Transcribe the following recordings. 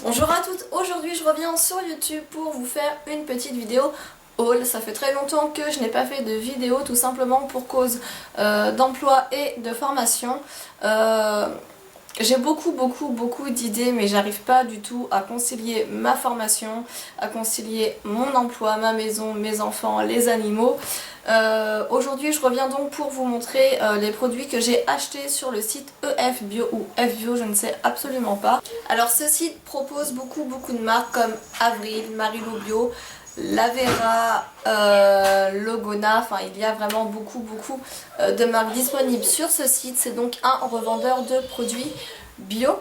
Bonjour à toutes, aujourd'hui je reviens sur YouTube pour vous faire une petite vidéo haul. Ça fait très longtemps que je n'ai pas fait de vidéo, tout simplement pour cause d'emploi et de formation. J'ai beaucoup d'idées, mais j'arrive pas du tout à concilier ma formation, à concilier mon emploi, ma maison, mes enfants, les animaux. Aujourd'hui je reviens donc pour vous montrer les produits que j'ai achetés sur le site EF Bio ou F Bio, je ne sais absolument pas. Alors ce site propose beaucoup de marques comme Avril, Marilou Bio, Lavera, Logona, enfin il y a vraiment beaucoup de marques disponibles sur ce site. C'est donc un revendeur de produits bio.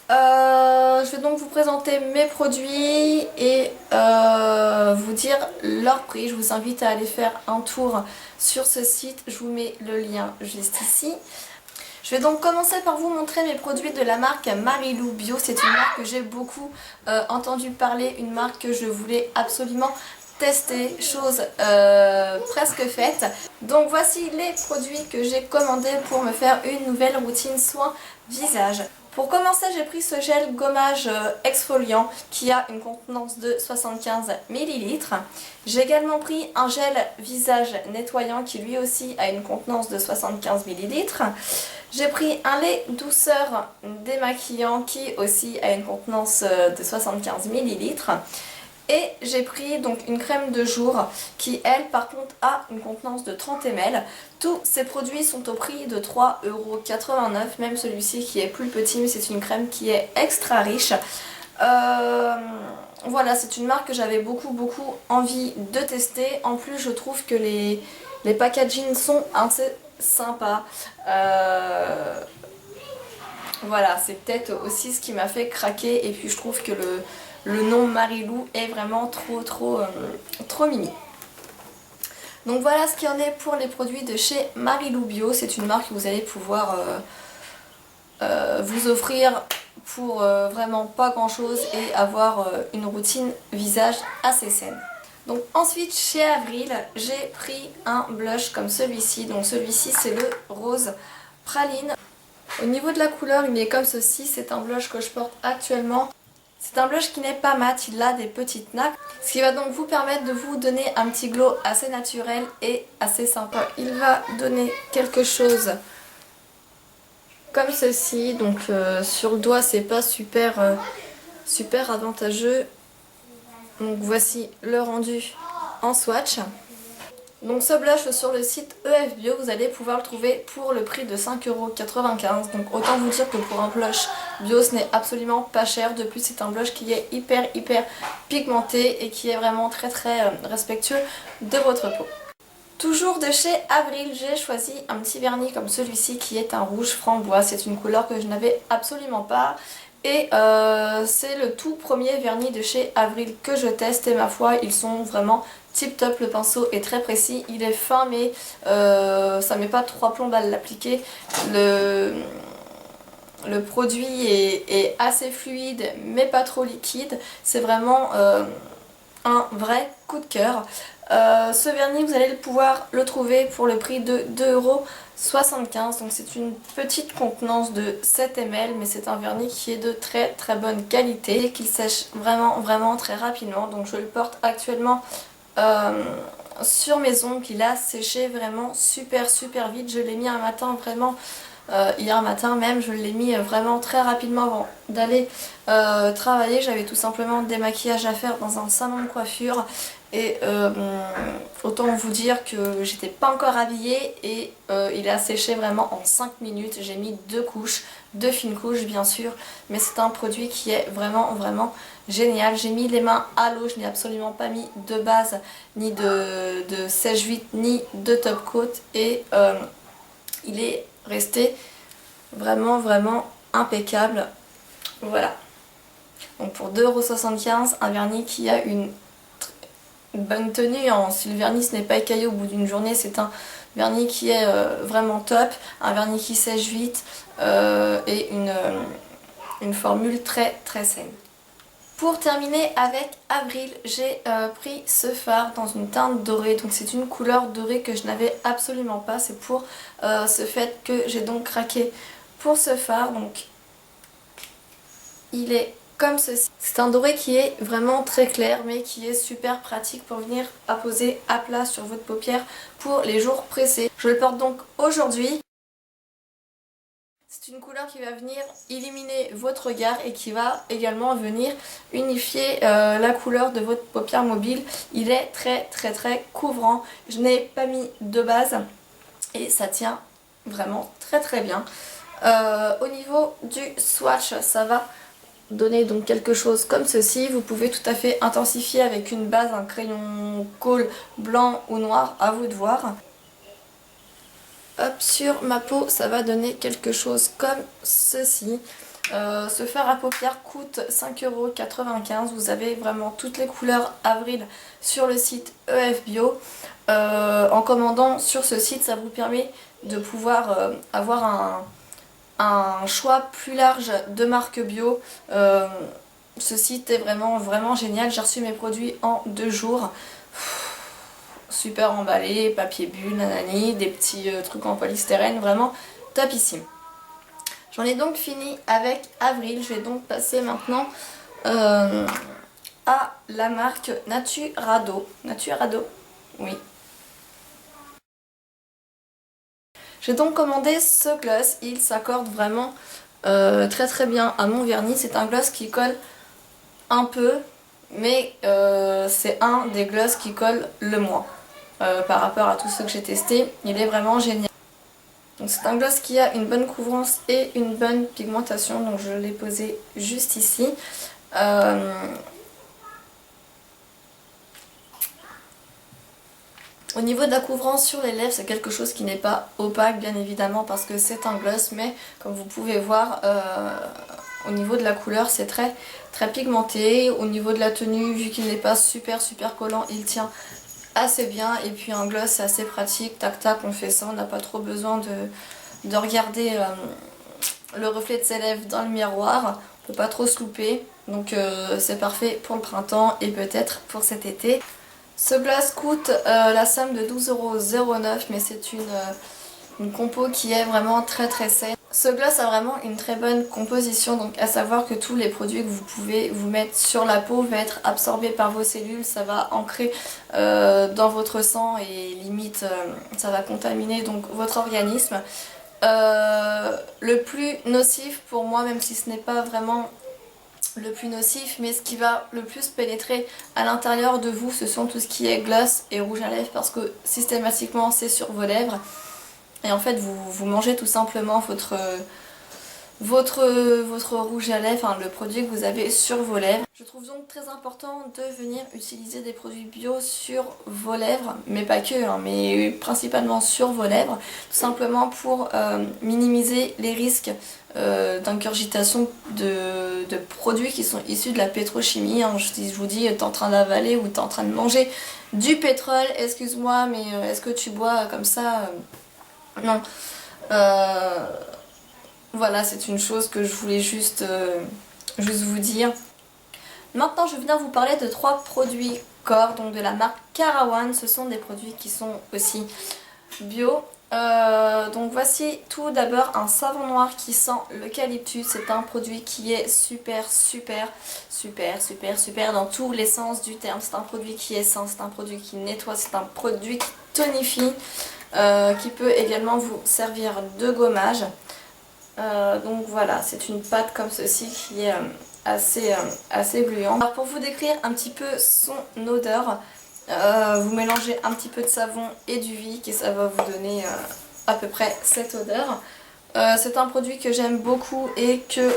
Je vais donc vous présenter mes produits et vous dire leur prix. Je vous invite à aller faire un tour sur ce site, je vous mets le lien juste ici. Je vais donc commencer par vous montrer mes produits de la marque Marilou Bio. C'est une marque que j'ai beaucoup entendu parler, une marque que je voulais absolument tester, chose presque faite. Donc voici les produits que j'ai commandés pour me faire une nouvelle routine soin visage. Pour commencer, j'ai pris ce gel gommage exfoliant qui a une contenance de 75 ml. J'ai également pris un gel visage nettoyant qui lui aussi a une contenance de 75 ml. J'ai pris un lait douceur démaquillant qui aussi a une contenance de 75 ml. Et j'ai pris donc une crème de jour qui elle par contre a une contenance de 30 ml. Tous ces produits sont au prix de 3,89 €, même celui-ci qui est plus petit, mais c'est une crème qui est extra riche. Voilà, c'est une marque que j'avais beaucoup envie de tester. En plus je trouve que les packaging sont assez sympas. Voilà, c'est peut-être aussi ce qui m'a fait craquer, et puis je trouve que le nom Marilou est vraiment trop mimi. Donc voilà ce qu'il y en est pour les produits de chez Marilou Bio. C'est une marque que vous allez pouvoir vous offrir pour vraiment pas grand chose et avoir une routine visage assez saine. Donc ensuite chez Avril, j'ai pris un blush comme celui-ci. Donc celui-ci c'est le rose praline. Au niveau de la couleur il est comme ceci, c'est un blush que je porte actuellement. C'est un blush qui n'est pas mat, il a des petites nappes, ce qui va donc vous permettre de vous donner un petit glow assez naturel et assez sympa. Il va donner quelque chose comme ceci, donc sur le doigt c'est pas super avantageux. Donc voici le rendu en swatch. Donc ce blush sur le site EF Bio, vous allez pouvoir le trouver pour le prix de 5,95 €. Donc autant vous dire que pour un blush bio ce n'est absolument pas cher. De plus c'est un blush qui est hyper pigmenté et qui est vraiment très respectueux de votre peau. Toujours de chez Avril, j'ai choisi un petit vernis comme celui-ci qui est un rouge framboise. C'est une couleur que je n'avais absolument pas. Et c'est le tout premier vernis de chez Avril que je teste et ma foi ils sont vraiment tip top. Le pinceau est très précis, il est fin mais ça met pas 3 plombes à l'appliquer. Le produit est assez fluide mais pas trop liquide. C'est vraiment un vrai coup de cœur. Ce vernis vous allez pouvoir le trouver pour le prix de 2,75 €. Donc c'est une petite contenance de 7 ml, mais c'est un vernis qui est de très bonne qualité et qui sèche vraiment très rapidement. Donc je le porte actuellement sur mes ongles. Il a séché vraiment super vite. Je l'ai mis un matin vraiment hier matin même, je l'ai mis vraiment très rapidement avant d'aller travailler. J'avais tout simplement des maquillages à faire dans un salon de coiffure et autant vous dire que j'étais pas encore habillée et il a séché vraiment en 5 minutes. J'ai mis 2 couches, 2 fines couches bien sûr, mais c'est un produit qui est vraiment génial. J'ai mis les mains à l'eau, je n'ai absolument pas mis de base, ni de sèche-huile, ni de top coat et il est resté vraiment impeccable. Voilà. Donc pour 2,75 €, un vernis qui a une bonne tenue. Si le vernis n'est pas écaillé au bout d'une journée, c'est un vernis qui est vraiment top. Un vernis qui sèche vite et une formule très saine. Pour terminer avec Avril, j'ai pris ce fard dans une teinte dorée. Donc c'est une couleur dorée que je n'avais absolument pas. C'est pour ce fait que j'ai donc craqué pour ce fard, donc il est comme ceci. C'est un doré qui est vraiment très clair mais qui est super pratique pour venir apposer à plat sur votre paupière pour les jours pressés. Je le porte donc aujourd'hui. C'est une couleur qui va venir illuminer votre regard et qui va également venir unifier la couleur de votre paupière mobile. Il est très couvrant. Je n'ai pas mis de base et ça tient vraiment très bien. Au niveau du swatch, ça va donner donc quelque chose comme ceci. Vous pouvez tout à fait intensifier avec une base, un crayon colle blanc ou noir, à vous de voir. Hop, sur ma peau, ça va donner quelque chose comme ceci. Ce fard à paupières coûte 5,95 €. Vous avez vraiment toutes les couleurs Avril sur le site EF Bio. En commandant sur ce site, ça vous permet de pouvoir avoir un choix plus large de marques bio. Ce site est vraiment génial. J'ai reçu mes produits en 2 jours. Super emballé, papier bulle, nanani, des petits trucs en polystyrène, vraiment topissime. J'en ai donc fini avec Avril. Je vais donc passer maintenant à la marque Naturado. Naturado, oui. J'ai donc commandé ce gloss. Il s'accorde vraiment très bien à mon vernis. C'est un gloss qui colle un peu, mais c'est un des gloss qui colle le moins. Par rapport à tous ceux que j'ai testés, il est vraiment génial. Donc c'est un gloss qui a une bonne couvrance et une bonne pigmentation, donc je l'ai posé juste ici. Au niveau de la couvrance sur les lèvres, c'est quelque chose qui n'est pas opaque bien évidemment parce que c'est un gloss, mais comme vous pouvez voir, au niveau de la couleur c'est très pigmenté. Au niveau de la tenue, vu qu'il n'est pas super collant, il tient assez bien. Et puis un gloss c'est assez pratique, tac on fait ça, on n'a pas trop besoin de regarder le reflet de ses lèvres dans le miroir, on peut pas trop se louper, donc c'est parfait pour le printemps et peut-être pour cet été. Ce gloss coûte la somme de 12,09 €, mais c'est une compo qui est vraiment très saine. Ce gloss a vraiment une très bonne composition, donc à savoir que tous les produits que vous pouvez vous mettre sur la peau vont être absorbés par vos cellules, ça va ancrer dans votre sang et limite ça va contaminer donc votre organisme. Le plus nocif pour moi, même si ce n'est pas vraiment le plus nocif, mais ce qui va le plus pénétrer à l'intérieur de vous, ce sont tout ce qui est gloss et rouge à lèvres, parce que systématiquement c'est sur vos lèvres et en fait vous mangez tout simplement votre rouge à lèvres, enfin le produit que vous avez sur vos lèvres. Je trouve donc très important de venir utiliser des produits bio sur vos lèvres, mais pas que, hein, mais principalement sur vos lèvres, tout simplement pour minimiser les risques d'ingurgitation de produits qui sont issus de la pétrochimie. Hein. Je vous dis, t'es en train d'avaler ou t'es en train de manger du pétrole, excuse-moi, mais est-ce que tu bois comme ça? Non. Voilà, c'est une chose que je voulais juste vous dire. Maintenant, je vais venir vous parler de 3 produits corps, donc de la marque Carawan. Ce sont des produits qui sont aussi bio. Donc voici tout d'abord un savon noir qui sent l'eucalyptus. C'est un produit qui est super dans tous les sens du terme. C'est un produit qui est sain, c'est un produit qui nettoie, c'est un produit qui tonifie, qui peut également vous servir de gommage. Donc voilà, c'est une pâte comme ceci qui est assez gluante. Alors pour vous décrire un petit peu son odeur, vous mélangez un petit peu de savon et du Vic et ça va vous donner à peu près cette odeur. C'est un produit que j'aime beaucoup et que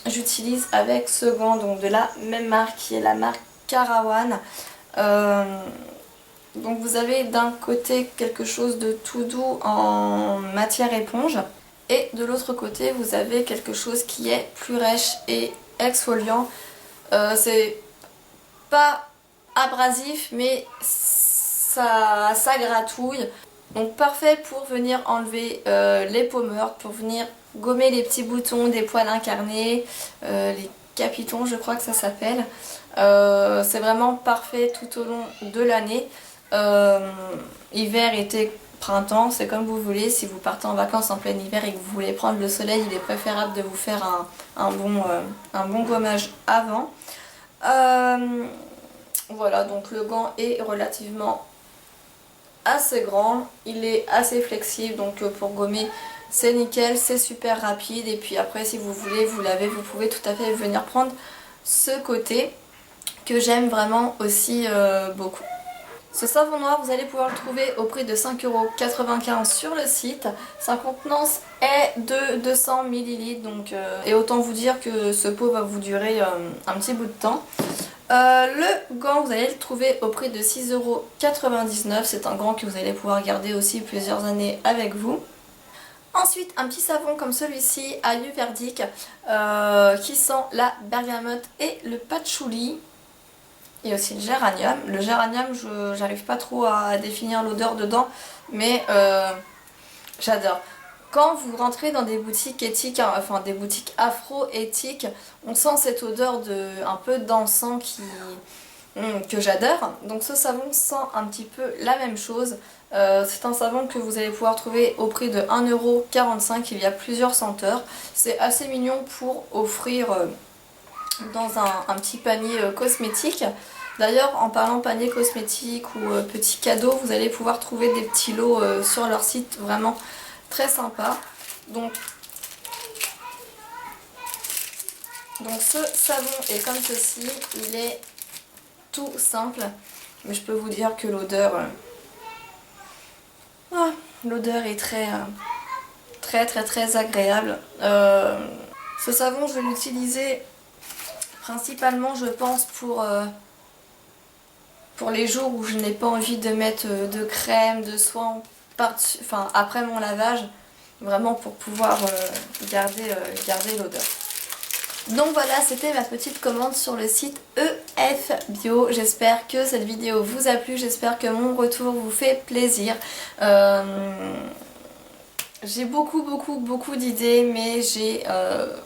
j'utilise avec ce gant, donc de la même marque qui est la marque Carawan. Donc vous avez d'un côté quelque chose de tout doux en matière éponge. Et de l'autre côté, vous avez quelque chose qui est plus rêche et exfoliant. C'est pas abrasif, mais ça gratouille. Donc parfait pour venir enlever les peaux mortes, pour venir gommer les petits boutons des poils incarnés, les capitons je crois que ça s'appelle. C'est vraiment parfait tout au long de l'année. Hiver, été, printemps, c'est comme vous voulez. Si vous partez en vacances en plein hiver et que vous voulez prendre le soleil, il est préférable de vous faire un bon gommage avant. Voilà, donc le gant est relativement assez grand, il est assez flexible, donc pour gommer c'est nickel, c'est super rapide. Et puis après, si vous voulez vous laver, vous pouvez tout à fait venir prendre ce côté que j'aime vraiment aussi beaucoup. Ce savon noir, vous allez pouvoir le trouver au prix de 5,95 € sur le site. Sa contenance est de 200 ml, donc, et autant vous dire que ce pot va vous durer un petit bout de temps. Le gant, vous allez le trouver au prix de 6,99 €. C'est un gant que vous allez pouvoir garder aussi plusieurs années avec vous. Ensuite, un petit savon comme celui-ci, Ayurvédique, qui sent la bergamote et le patchouli. Et aussi le géranium. Le géranium, j'arrive pas trop à définir l'odeur dedans, mais j'adore. Quand vous rentrez dans des boutiques éthiques, enfin des boutiques afro-éthiques, on sent cette odeur un peu d'encens que j'adore. Donc ce savon sent un petit peu la même chose. C'est un savon que vous allez pouvoir trouver au prix de 1,45 €. Il y a plusieurs senteurs. C'est assez mignon pour offrir dans un petit panier cosmétique. D'ailleurs, en parlant panier cosmétique ou petit cadeau, vous allez pouvoir trouver des petits lots sur leur site vraiment très sympa. Donc ce savon est comme ceci, il est tout simple, mais je peux vous dire que l'odeur est très agréable. Ce savon, je vais l'utiliser principalement, je pense, pour les jours où je n'ai pas envie de mettre de crème, de soin enfin après mon lavage, vraiment pour pouvoir garder l'odeur. Donc voilà, c'était ma petite commande sur le site EF Bio. J'espère que cette vidéo vous a plu, j'espère que mon retour vous fait plaisir. J'ai beaucoup d'idées, mais j'ai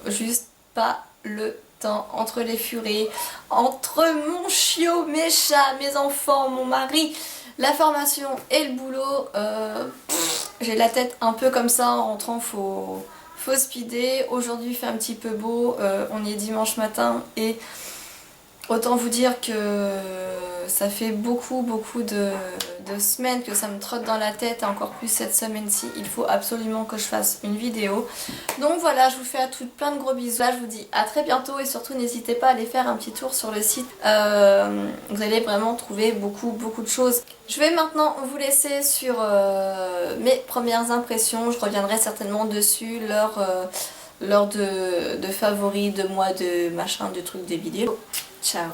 juste pas le temps entre les furies, entre mon chiot, mes chats, mes enfants, mon mari, la formation et le boulot. J'ai la tête un peu comme ça en rentrant, faut speeder. Aujourd'hui il fait un petit peu beau, on est dimanche matin et autant vous dire que ça fait beaucoup de semaines que ça me trotte dans la tête, et encore plus cette semaine-ci, il faut absolument que je fasse une vidéo. Donc voilà, je vous fais à toutes plein de gros bisous. Là je vous dis à très bientôt et surtout n'hésitez pas à aller faire un petit tour sur le site. Vous allez vraiment trouver beaucoup de choses. Je vais maintenant vous laisser sur mes premières impressions. Je reviendrai certainement dessus lors de favoris, de mois, de machin, de trucs, des vidéos. Ciao.